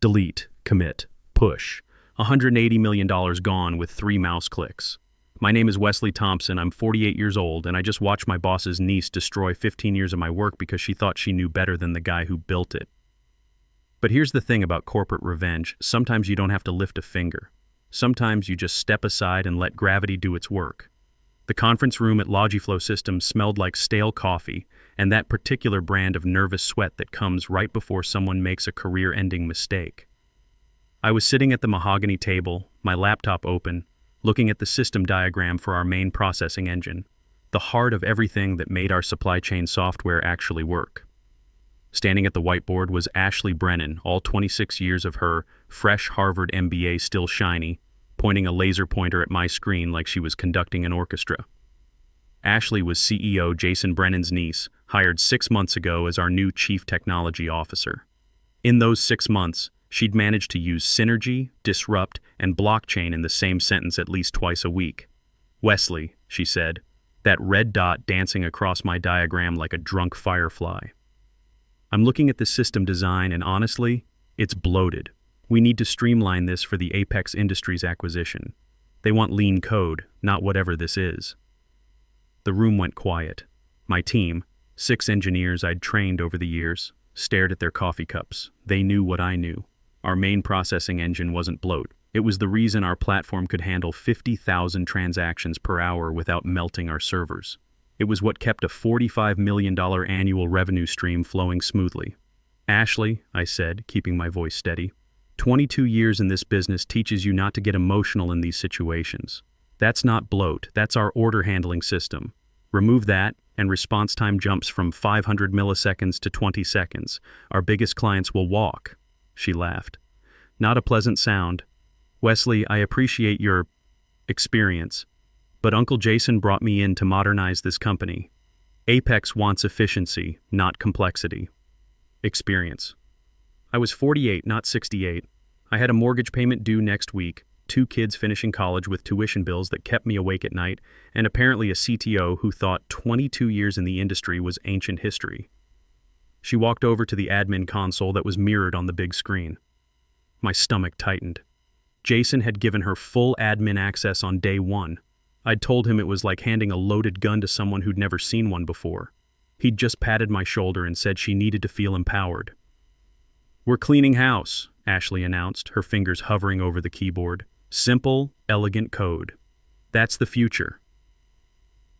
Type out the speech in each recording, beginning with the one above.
delete, commit, push. $180 million gone with 3 mouse clicks. My name is Wesley Thompson, I'm 48 years old, and I just watched my boss's niece destroy 15 years of my work because she thought she knew better than the guy who built it. But here's the thing about corporate revenge, sometimes you don't have to lift a finger. Sometimes you just step aside and let gravity do its work. The conference room at Logiflow Systems smelled like stale coffee and that particular brand of nervous sweat that comes right before someone makes a career-ending mistake. I was sitting at the mahogany table, my laptop open, looking at the system diagram for our main processing engine, the heart of everything that made our supply chain software actually work. Standing at the whiteboard was Ashley Brennan, all 26 years of her fresh Harvard MBA still shiny, pointing a laser pointer at my screen like she was conducting an orchestra. Ashley was CEO Jason Brennan's niece, hired 6 months ago as our new Chief Technology Officer. In those 6 months, she'd managed to use synergy, disrupt, and blockchain in the same sentence at least twice a week. Wesley, she said, that red dot dancing across my diagram like a drunk firefly. I'm looking at the system design and honestly, it's bloated. We need to streamline this for the Apex Industries acquisition. They want lean code, not whatever this is. The room went quiet. My team, 6 engineers I'd trained over the years, stared at their coffee cups. They knew what I knew. Our main processing engine wasn't bloat. It was the reason our platform could handle 50,000 transactions per hour without melting our servers. It was what kept a $45 million annual revenue stream flowing smoothly. Ashley, I said, keeping my voice steady, 22 years in this business teaches you not to get emotional in these situations. That's not bloat, that's our order handling system. Remove that, and response time jumps from 500 milliseconds to 20 seconds. Our biggest clients will walk. She laughed. Not a pleasant sound. Wesley, I appreciate your experience, but Uncle Jason brought me in to modernize this company. Apex wants efficiency, not complexity. Experience. I was 48, not 68. I had a mortgage payment due next week, 2 kids finishing college with tuition bills that kept me awake at night, and apparently a CTO who thought 22 years in the industry was ancient history. She walked over to the admin console that was mirrored on the big screen. My stomach tightened. Jason had given her full admin access on day 1. I'd told him it was like handing a loaded gun to someone who'd never seen one before. He'd just patted my shoulder and said she needed to feel empowered. "We're cleaning house," Ashley announced, her fingers hovering over the keyboard. "Simple, elegant code. That's the future."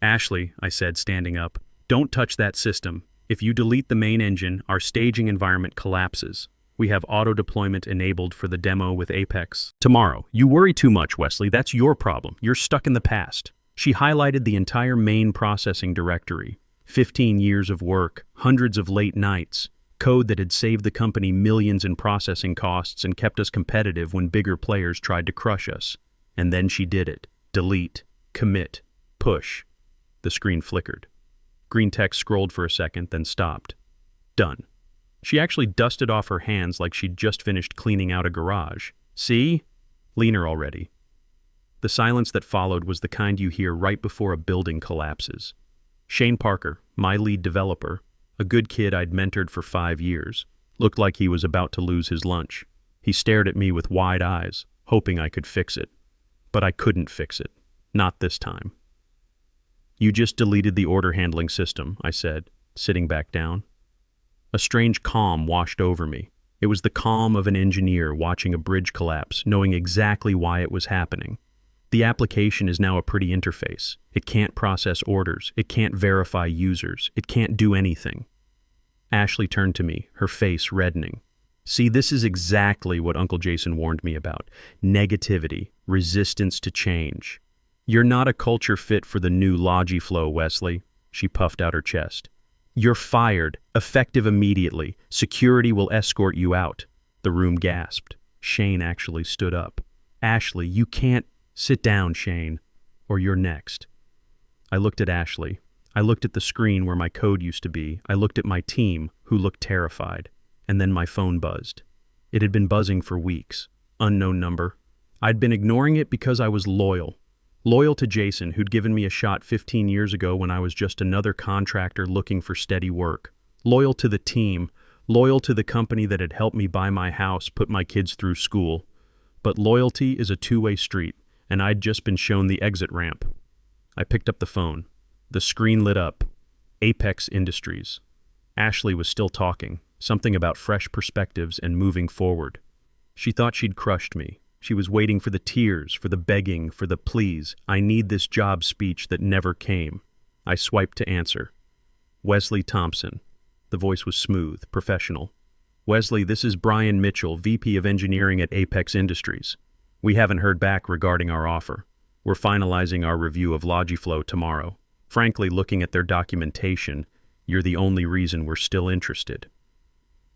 "Ashley," I said, standing up, "don't touch that system. If you delete the main engine, our staging environment collapses. We have auto-deployment enabled for the demo with Apex tomorrow." "You worry too much, Wesley. That's your problem. You're stuck in the past." She highlighted the entire main processing directory. 15 years of work, hundreds of late nights, code that had saved the company millions in processing costs and kept us competitive when bigger players tried to crush us. And then she did it. Delete, commit, push. The screen flickered. Green text scrolled for a second, then stopped. Done. She actually dusted off her hands like she'd just finished cleaning out a garage. "See? Leaner already." The silence that followed was the kind you hear right before a building collapses. Shane Parker, my lead developer, a good kid I'd mentored for 5 years, looked like he was about to lose his lunch. He stared at me with wide eyes, hoping I could fix it. But I couldn't fix it. Not this time. "You just deleted the order handling system," I said, sitting back down. A strange calm washed over me. It was the calm of an engineer watching a bridge collapse, knowing exactly why it was happening. The application is now a pretty interface. It can't process orders. It can't verify users. It can't do anything. Ashley turned to me, her face reddening. "See, this is exactly what Uncle Jason warned me about. Negativity, resistance to change. You're not a culture fit for the new Logiflow, Wesley." She puffed out her chest. "You're fired, effective immediately. Security will escort you out." The room gasped. Shane actually stood up. "Ashley, you can't—" "Sit down, Shane, or you're next." I looked at Ashley. I looked at the screen where my code used to be. I looked at my team, who looked terrified. And then my phone buzzed. It had been buzzing for weeks. Unknown number. I'd been ignoring it because I was loyal. Loyal to Jason, who'd given me a shot 15 years ago when I was just another contractor looking for steady work. Loyal to the team. Loyal to the company that had helped me buy my house, put my kids through school. But loyalty is a two-way street, and I'd just been shown the exit ramp. I picked up the phone. The screen lit up. Apex Industries. Ashley was still talking, something about fresh perspectives and moving forward. She thought she'd crushed me. She was waiting for the tears, for the begging, for the please, I need this job speech that never came. I swiped to answer. Wesley Thompson. The voice was smooth, professional. Wesley, this is Brian Mitchell, VP of Engineering at Apex Industries. We haven't heard back regarding our offer. We're finalizing our review of Logiflow tomorrow. Frankly, looking at their documentation, you're the only reason we're still interested.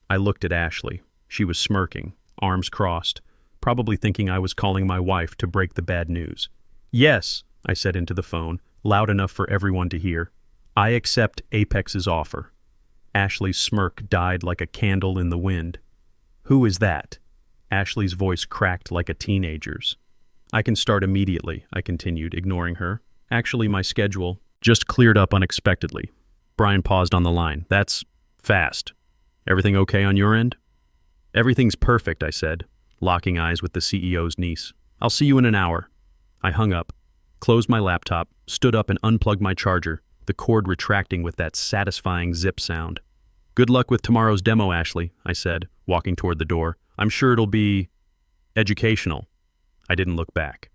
I looked at Ashley. She was smirking, arms crossed, probably thinking I was calling my wife to break the bad news. Yes, I said into the phone, loud enough for everyone to hear. I accept Apex's offer. Ashley's smirk died like a candle in the wind. Who is that? Ashley's voice cracked like a teenager's. I can start immediately, I continued, ignoring her. Actually, my schedule just cleared up unexpectedly. Brian paused on the line. That's fast. Everything okay on your end? Everything's perfect, I said, locking eyes with the CEO's niece. I'll see you in an hour. I hung up, closed my laptop, stood up and unplugged my charger, the cord retracting with that satisfying zip sound. Good luck with tomorrow's demo, Ashley, I said, walking toward the door. I'm sure it'll be educational. I didn't look back.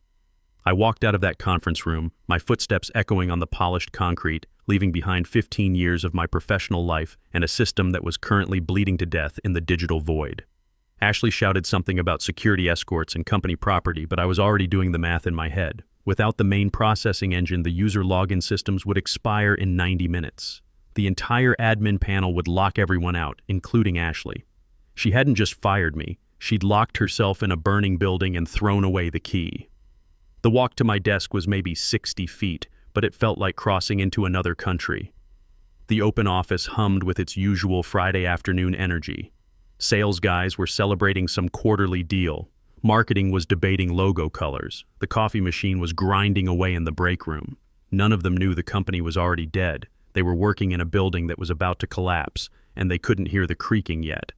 I walked out of that conference room, my footsteps echoing on the polished concrete, leaving behind 15 years of my professional life and a system that was currently bleeding to death in the digital void. Ashley shouted something about security escorts and company property, but I was already doing the math in my head. Without the main processing engine, the user login systems would expire in 90 minutes. The entire admin panel would lock everyone out, including Ashley. She hadn't just fired me, she'd locked herself in a burning building and thrown away the key. The walk to my desk was maybe 60 feet, but it felt like crossing into another country. The open office hummed with its usual Friday afternoon energy. Sales guys were celebrating some quarterly deal. Marketing was debating logo colors. The coffee machine was grinding away in the break room. None of them knew the company was already dead. They were working in a building that was about to collapse, and they couldn't hear the creaking yet.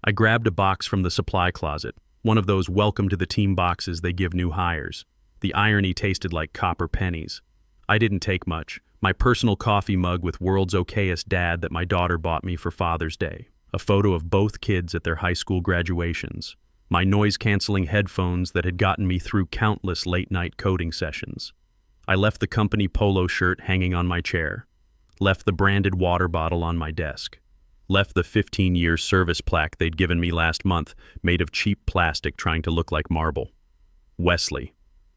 I grabbed a box from the supply closet, one of those welcome to the team boxes they give new hires. The irony tasted like copper pennies. I didn't take much. My personal coffee mug with World's Okayest Dad that my daughter bought me for Father's Day. A photo of both kids at their high school graduations. My noise-canceling headphones that had gotten me through countless late-night coding sessions. I left the company polo shirt hanging on my chair. Left the branded water bottle on my desk. Left the 15-year service plaque they'd given me last month, made of cheap plastic trying to look like marble. Wesley.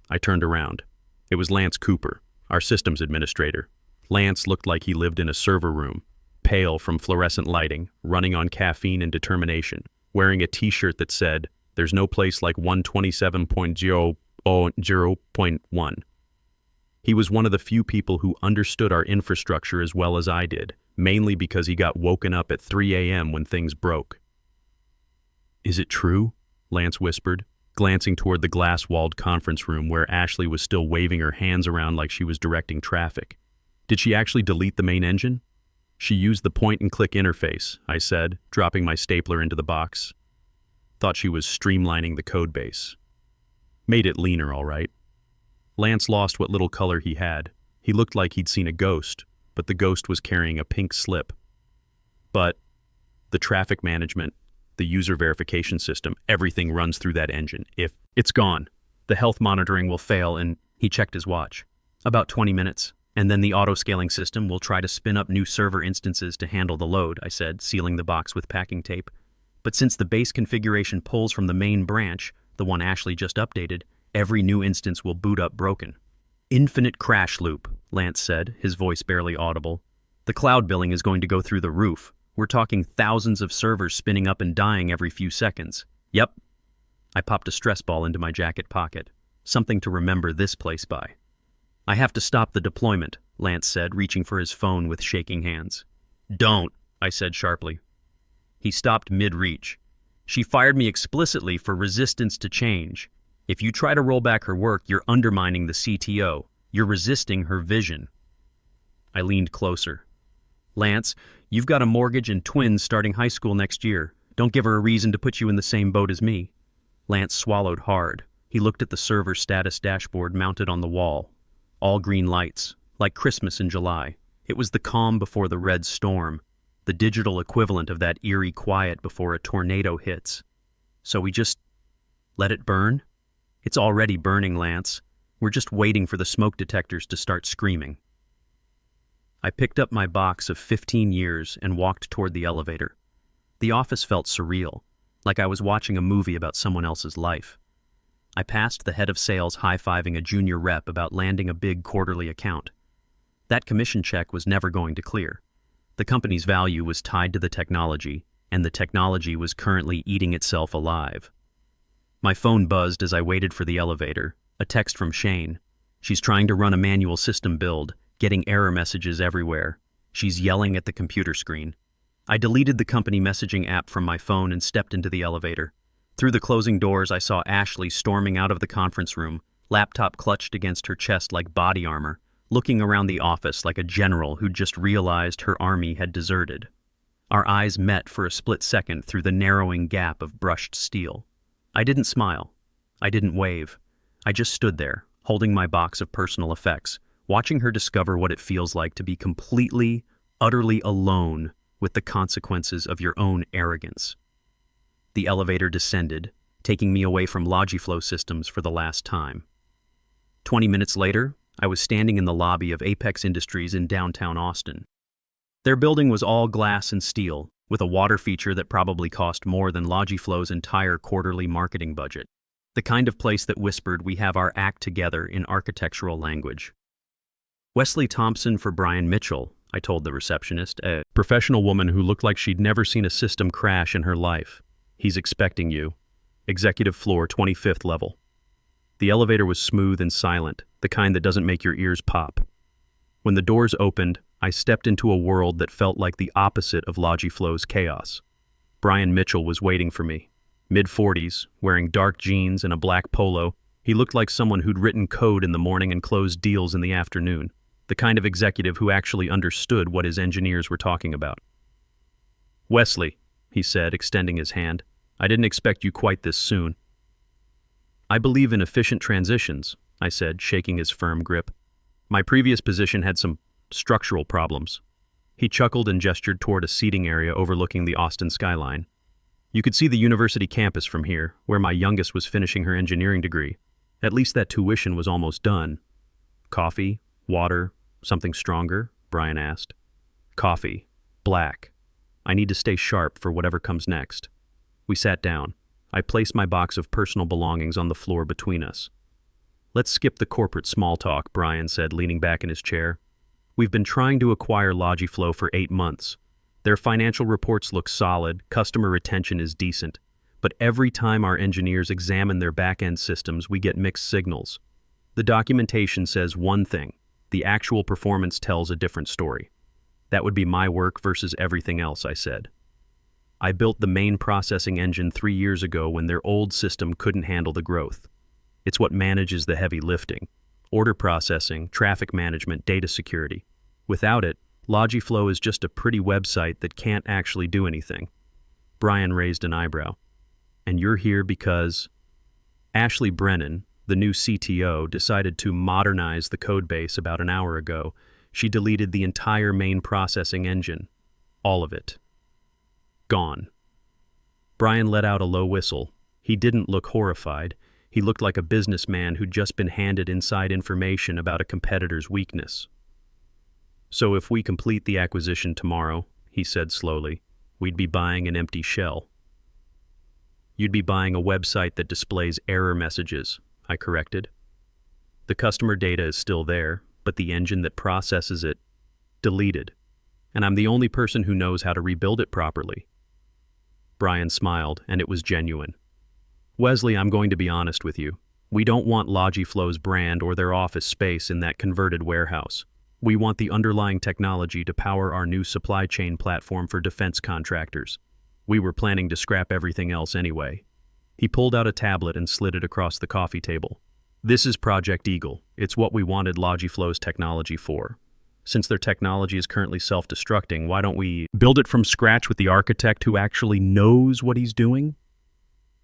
I turned around. It was Lance Cooper, our systems administrator. Lance looked like he lived in a server room, pale from fluorescent lighting, running on caffeine and determination, wearing a t-shirt that said, "There's no place like 127.0.0.1. He was one of the few people who understood our infrastructure as well as I did, mainly because he got woken up at 3 a.m. when things broke. "Is it true?" Lance whispered, glancing toward the glass-walled conference room where Ashley was still waving her hands around like she was directing traffic. "Did she actually delete the main engine?" "She used the point-and-click interface," I said, dropping my stapler into the box. Thought she was streamlining the codebase. Made it leaner, all right. Lance lost what little color he had. He looked like he'd seen a ghost, but the ghost was carrying a pink slip. But the traffic management, the user verification system, everything runs through that engine. If it's gone, the health monitoring will fail, and he checked his watch. About 20 minutes, and then the auto-scaling system will try to spin up new server instances to handle the load, I said, sealing the box with packing tape. But since the base configuration pulls from the main branch, the one Ashley just updated, every new instance will boot up broken. "Infinite crash loop," Lance said, his voice barely audible. "The cloud billing is going to go through the roof. We're talking thousands of servers spinning up and dying every few seconds." "Yep." I popped a stress ball into my jacket pocket. Something to remember this place by. "I have to stop the deployment," Lance said, reaching for his phone with shaking hands. "Don't," I said sharply. He stopped mid-reach. "She fired me explicitly for resistance to change. If you try to roll back her work, you're undermining the CTO. You're resisting her vision." I leaned closer. "Lance, You've got a mortgage and twins starting high school next year. Don't give her a reason to put you in the same boat as me." Lance swallowed hard. He looked at the server status dashboard mounted on the wall. All green lights, like Christmas in July. It was the calm before the red storm, the digital equivalent of that eerie quiet before a tornado hits. So we just let it burn? It's already burning, Lance. We're just waiting for the smoke detectors to start screaming. I picked up my box of 15 years and walked toward the elevator. The office felt surreal, like I was watching a movie about someone else's life. I passed the head of sales high-fiving a junior rep about landing a big quarterly account. That commission check was never going to clear. The company's value was tied to the technology, and the technology was currently eating itself alive. My phone buzzed as I waited for the elevator, a text from Shane. She's trying to run a manual system build, getting error messages everywhere. She's yelling at the computer screen. I deleted the company messaging app from my phone and stepped into the elevator. Through the closing doors, I saw Ashley storming out of the conference room, laptop clutched against her chest like body armor, looking around the office like a general who'd just realized her army had deserted. Our eyes met for a split second through the narrowing gap of brushed steel. I didn't smile. I didn't wave. I just stood there, holding my box of personal effects, watching her discover what it feels like to be completely, utterly alone with the consequences of your own arrogance. The elevator descended, taking me away from Logiflow Systems for the last time. 20 minutes later, I was standing in the lobby of Apex Industries in downtown Austin. Their building was all glass and steel, with a water feature that probably cost more than Logiflow's entire quarterly marketing budget. The kind of place that whispered, "We have our act together," in architectural language. "Wesley Thompson for Brian Mitchell," I told the receptionist, a professional woman who looked like she'd never seen a system crash in her life. "He's expecting you. Executive floor, 25th level." The elevator was smooth and silent, the kind that doesn't make your ears pop. When the doors opened, I stepped into a world that felt like the opposite of Logiflow's chaos. Brian Mitchell was waiting for me. Mid-40s, wearing dark jeans and a black polo, he looked like someone who'd written code in the morning and closed deals in the afternoon, the kind of executive who actually understood what his engineers were talking about. "Wesley," he said, extending his hand, "I didn't expect you quite this soon." "I believe in efficient transitions," I said, shaking his firm grip. "My previous position had some structural problems." He chuckled and gestured toward a seating area overlooking the Austin skyline. "You could see the university campus from here, where my youngest was finishing her engineering degree. At least that tuition was almost done." "Coffee? Water? Something stronger?" Brian asked. "Coffee. Black. I need to stay sharp for whatever comes next." We sat down. I placed my box of personal belongings on the floor between us. "Let's skip the corporate small talk," Brian said, leaning back in his chair. "We've been trying to acquire Logiflow for 8 months. Their financial reports look solid, customer retention is decent, but every time our engineers examine their back-end systems, we get mixed signals. The documentation says one thing, the actual performance tells a different story. That would be my work versus everything else," I said. "I built the main processing engine 3 years ago when their old system couldn't handle the growth. It's what manages the heavy lifting: order processing, traffic management, data security. Without it, Logiflow is just a pretty website that can't actually do anything." Brian raised an eyebrow. "And you're here because—" "Ashley Brennan, the new CTO, decided to modernize the codebase about an hour ago. She deleted the entire main processing engine. All of it. Gone." Brian let out a low whistle. He didn't look horrified. He looked like a businessman who'd just been handed inside information about a competitor's weakness. "So if we complete the acquisition tomorrow," he said slowly, "we'd be buying an empty shell." "You'd be buying a website that displays error messages," I corrected. "The customer data is still there, but the engine that processes it, deleted. And I'm the only person who knows how to rebuild it properly." Brian smiled, and it was genuine. "Wesley, I'm going to be honest with you. We don't want Logiflow's brand or their office space in that converted warehouse. We want the underlying technology to power our new supply chain platform for defense contractors. We were planning to scrap everything else anyway." He pulled out a tablet and slid it across the coffee table. "This is Project Eagle. It's what we wanted Logiflow's technology for. Since their technology is currently self-destructing, why don't we build it from scratch with the architect who actually knows what he's doing?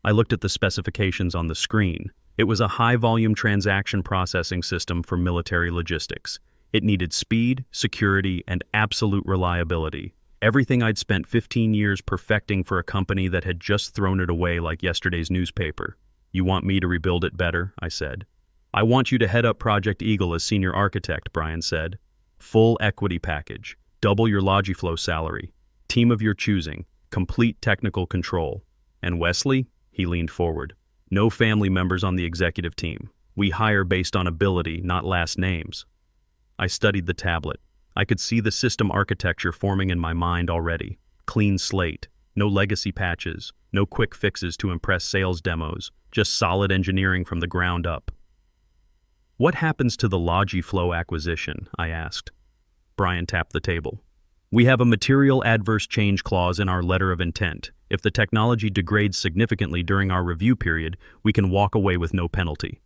I looked at the specifications on the screen. It was a high-volume transaction processing system for military logistics. It needed speed, security, and absolute reliability. Everything I'd spent 15 years perfecting for a company that had just thrown it away like yesterday's newspaper. You want me to rebuild it better? I said. I want you to head up Project Eagle as senior architect, Brian said. Full equity package, double your Logiflow salary, team of your choosing, complete technical control. And Wesley? He leaned forward. No family members on the executive team. We hire based on ability, not last names. I studied the tablet. I could see the system architecture forming in my mind already. Clean slate, no legacy patches, no quick fixes to impress sales demos, just solid engineering from the ground up. What happens to the Logiflow acquisition? I asked. Brian tapped the table. We have a material adverse change clause in our letter of intent. If the technology degrades significantly during our review period, we can walk away with no penalty.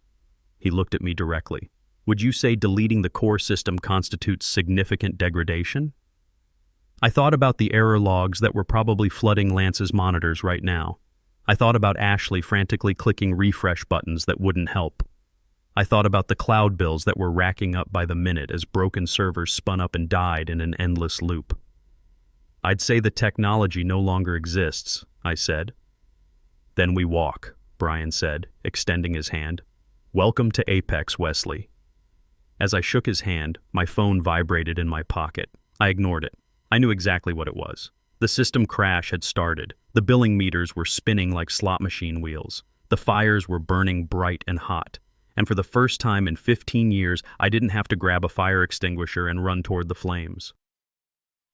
He looked at me directly. Would you say deleting the core system constitutes significant degradation? I thought about the error logs that were probably flooding Lance's monitors right now. I thought about Ashley frantically clicking refresh buttons that wouldn't help. I thought about the cloud bills that were racking up by the minute as broken servers spun up and died in an endless loop. I'd say the technology no longer exists, I said. Then we walk, Brian said, extending his hand. Welcome to Apex, Wesley. As I shook his hand, my phone vibrated in my pocket. I ignored it. I knew exactly what it was. The system crash had started. The billing meters were spinning like slot machine wheels. The fires were burning bright and hot. And for the first time in 15 years, I didn't have to grab a fire extinguisher and run toward the flames.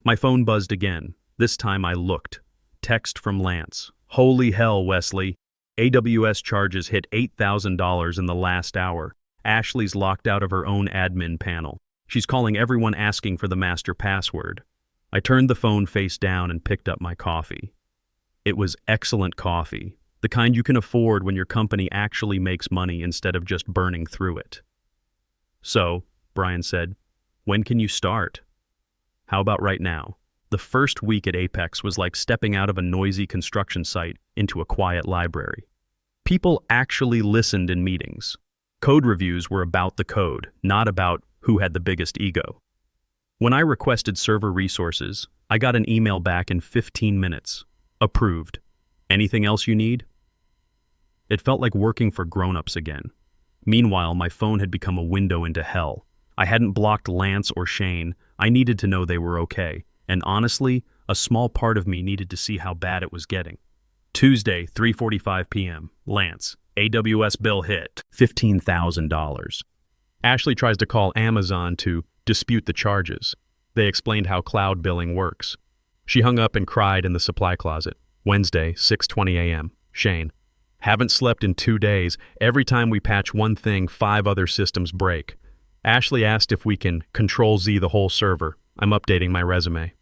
My phone buzzed again. This time I looked. Text from Lance. Holy hell, Wesley. AWS charges hit $8,000 in the last hour. Ashley's locked out of her own admin panel. She's calling everyone asking for the master password. I turned the phone face down and picked up my coffee. It was excellent coffee, the kind you can afford when your company actually makes money instead of just burning through it. So, Brian said, when can you start? How about right now? The first week at Apex was like stepping out of a noisy construction site into a quiet library. People actually listened in meetings. Code reviews were about the code, not about who had the biggest ego. When I requested server resources, I got an email back in 15 minutes. Approved. Anything else you need? It felt like working for grown-ups again. Meanwhile, my phone had become a window into hell. I hadn't blocked Lance or Shane. I needed to know they were okay. And honestly, a small part of me needed to see how bad it was getting. Tuesday, 3:45 p.m. Lance. AWS bill hit. $15,000. Ashley tries to call Amazon to dispute the charges. They explained how cloud billing works. She hung up and cried in the supply closet. Wednesday, 6:20 a.m. Shane. Haven't slept in 2 days. Every time we patch one thing, 5 other systems break. Ashley asked if we can Control-Z the whole server. I'm updating my resume.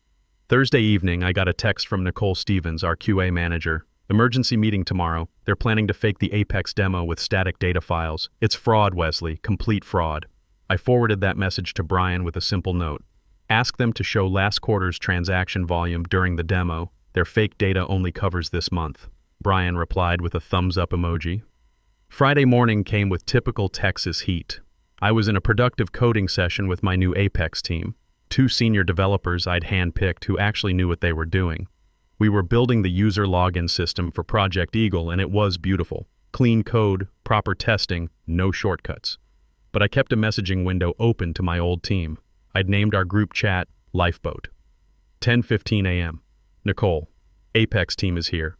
Thursday evening, I got a text from Nicole Stevens, our QA manager. Emergency meeting tomorrow. They're planning to fake the Apex demo with static data files. It's fraud, Wesley. Complete fraud. I forwarded that message to Brian with a simple note. Ask them to show last quarter's transaction volume during the demo. Their fake data only covers this month. Brian replied with a thumbs-up emoji. Friday morning came with typical Texas heat. I was in a productive coding session with my new Apex team. 2 senior developers I'd handpicked who actually knew what they were doing. We were building the user login system for Project Eagle, and it was beautiful. Clean code, proper testing, no shortcuts. But I kept a messaging window open to my old team. I'd named our group chat Lifeboat. 10:15 a.m. Nicole, Apex team is here.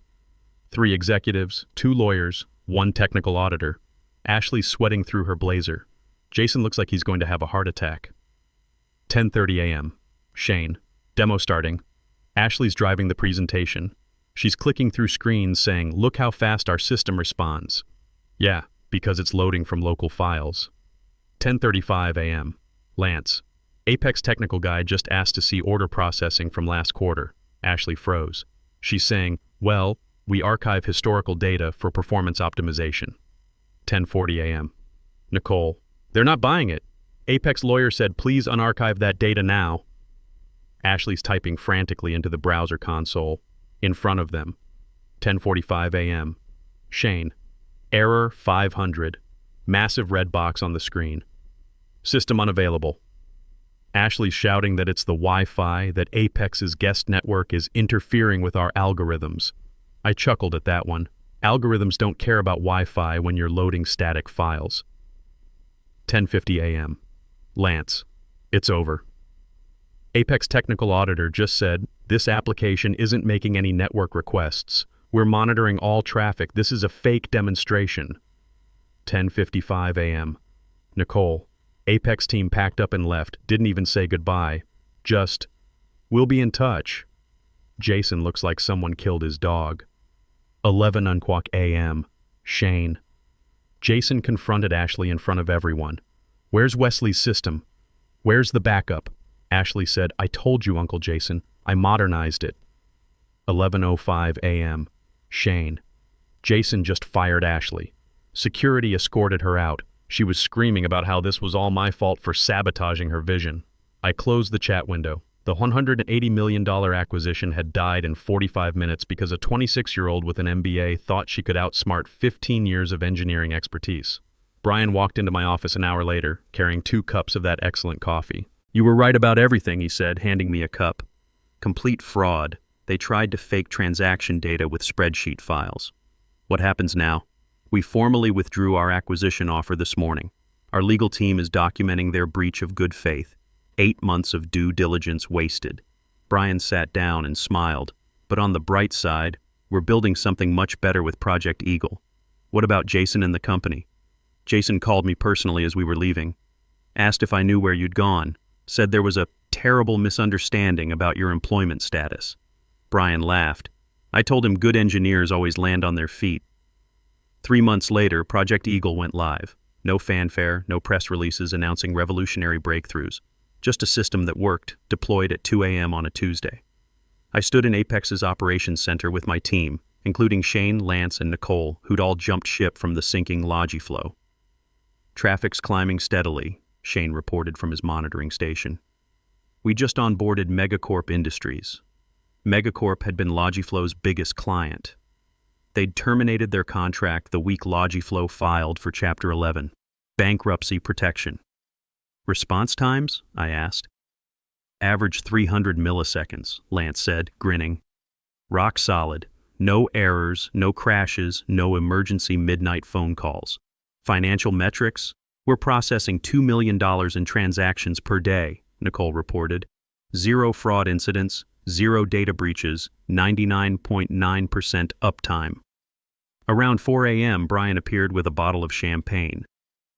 3 executives, 2 lawyers, 1 technical auditor. Ashley's sweating through her blazer. Jason looks like he's going to have a heart attack. 10:30 a.m. Shane. Demo starting. Ashley's driving the presentation. She's clicking through screens saying, "Look how fast our system responds." Yeah, because it's loading from local files. 10:35 a.m. Lance. Apex technical guy just asked to see order processing from last quarter. Ashley froze. She's saying, "Well, we archive historical data for performance optimization." 10:40 a.m. Nicole. They're not buying it. Apex lawyer said, please unarchive that data now. Ashley's typing frantically into the browser console. In front of them. 10:45 a.m. Shane. Error 500. Massive red box on the screen. System unavailable. Ashley's shouting that it's the Wi-Fi, that Apex's guest network is interfering with our algorithms. I chuckled at that one. Algorithms don't care about Wi-Fi when you're loading static files. 10:50 a.m. Lance. It's over. Apex technical auditor just said, this application isn't making any network requests. We're monitoring all traffic. This is a fake demonstration. 10:55 a.m. Nicole. Apex team packed up and left, didn't even say goodbye. Just, we'll be in touch. Jason looks like someone killed his dog. 11 a.m. Shane. Jason confronted Ashley in front of everyone. Where's Wesley's system? Where's the backup? Ashley said, I told you, Uncle Jason. I modernized it. 11:05 a.m. Shane. Jason just fired Ashley. Security escorted her out. She was screaming about how this was all my fault for sabotaging her vision. I closed the chat window. The $180 million acquisition had died in 45 minutes because a 26-year-old with an MBA thought she could outsmart 15 years of engineering expertise. Brian walked into my office an hour later, carrying 2 cups of that excellent coffee. You were right about everything, he said, handing me a cup. Complete fraud. They tried to fake transaction data with spreadsheet files. What happens now? We formally withdrew our acquisition offer this morning. Our legal team is documenting their breach of good faith. 8 months of due diligence wasted. Brian sat down and smiled. But on the bright side, we're building something much better with Project Eagle. What about Jason and the company? Jason called me personally as we were leaving. Asked if I knew where you'd gone. Said there was a terrible misunderstanding about your employment status. Brian laughed. I told him good engineers always land on their feet. 3 months later, Project Eagle went live. No fanfare, no press releases announcing revolutionary breakthroughs. Just a system that worked, deployed at 2 a.m. on a Tuesday. I stood in Apex's operations center with my team, including Shane, Lance, and Nicole, who'd all jumped ship from the sinking Logiflow. Traffic's climbing steadily, Shane reported from his monitoring station. We just onboarded Megacorp Industries. Megacorp had been Logiflow's biggest client. They'd terminated their contract the week Logiflow filed for Chapter 11, bankruptcy protection. Response times? I asked. Average 300 milliseconds, Lance said, grinning. Rock solid. No errors, no crashes, no emergency midnight phone calls. Financial metrics? We're processing $2 million in transactions per day, Nicole reported. 0 fraud incidents, 0 data breaches, 99.9% uptime. Around 4 a.m., Brian appeared with a bottle of champagne.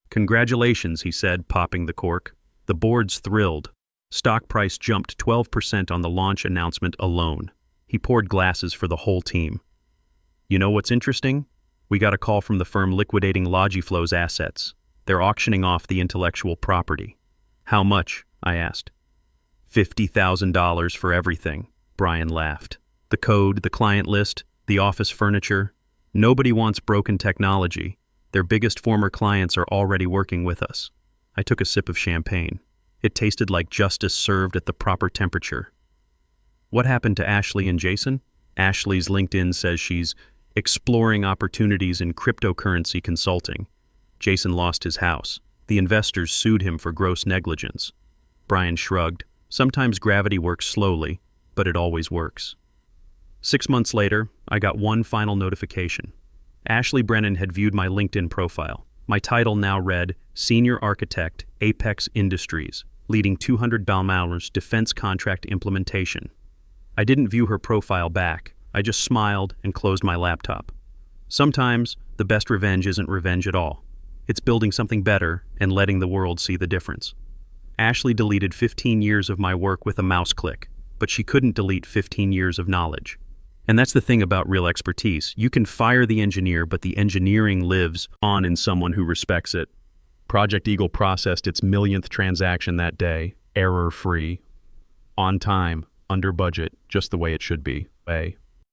Congratulations, he said, popping the cork. The board's thrilled. Stock price jumped 12% on the launch announcement alone. He poured glasses for the whole team. You know what's interesting? We got a call from the firm liquidating Logiflow's assets. They're auctioning off the intellectual property. How much? I asked. $50,000 for everything, Brian laughed. The code, the client list, the office furniture. Nobody wants broken technology. Their biggest former clients are already working with us. I took a sip of champagne. It tasted like justice served at the proper temperature. What happened to Ashley and Jason? Ashley's LinkedIn says she's exploring opportunities in cryptocurrency consulting. Jason lost his house. The investors sued him for gross negligence. Brian shrugged. Sometimes gravity works slowly, but it always works. 6 months later, I got one final notification. Ashley Brennan had viewed my LinkedIn profile. My title now read Senior Architect, Apex Industries, leading $200 million defense contract implementation. I didn't view her profile back. I just smiled and closed my laptop. Sometimes, the best revenge isn't revenge at all. It's building something better and letting the world see the difference. Ashley deleted 15 years of my work with a mouse click, but she couldn't delete 15 years of knowledge. And that's the thing about real expertise. You can fire the engineer, but the engineering lives on in someone who respects it. Project Eagle processed its millionth transaction that day, error-free, on time, under budget, just the way it should be.